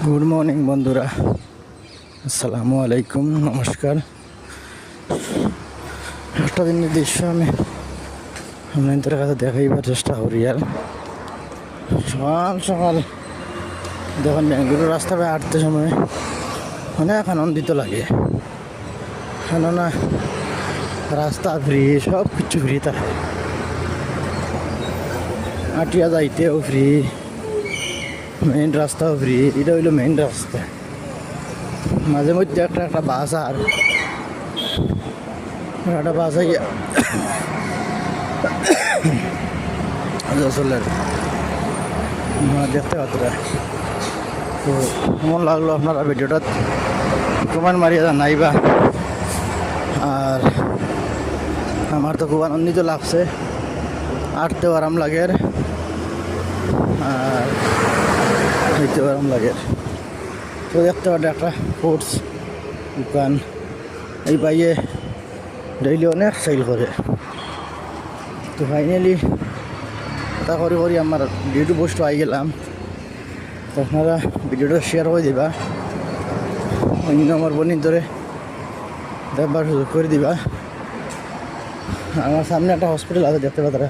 Good morning বন্ধুরা, আসসালামু আলাইকুম, নমস্কার। একটা দিনের দৃশ্য আমি আপনাদের কাছে দেখাইবার চেষ্টা করি। আর সকাল সকাল দেখুন বেঙ্গালুরু রাস্তা পায়ে হাঁটতে সময় অনেক আনন্দিত লাগে, কেননা রাস্তা ফ্রি, সব কিছু ফ্রি থাকে। আটিয়া যাইতেও ফ্রি, মেইন রাস্তাও ফ্রি। এটা হইলো মেইন রাস্তা। মাঝে মধ্যে একটা বাস আর একটা বাস আইয়া আসলের দেখতে পাত্রা। তো কেমন লাগলো আপনারা ভিডিওটা কমেন্ট মারিয়া জানাইবা। আর আমার তো খুব আনন্দিত লাগছে, আটতেও আরাম লাগে আর হইতেও আরাম লাগে। তো দেখতে পারে একটা ফ্রুটস দোকান, এই বাইয়ে ডেইলি অনেক সেল করে। তো ফাইনালি তা করি করি আমার ডিউটি পোস্ট আই গেলাম। তো আপনারা ভিডিওটা শেয়ার করে দিবা, অন্য আমার বোনের ধরে দেখবার সুযোগ করে দিবা। আমার সামনে একটা হসপিটাল আছে, দেখতে পাতারা।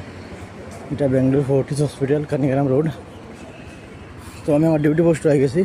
এটা বেঙ্গালুরু ফোর্টিস হসপিটাল, কানিগ্রাম রোড। তো আমি আমার ডিউটি পোস্ট হয়ে গেছি।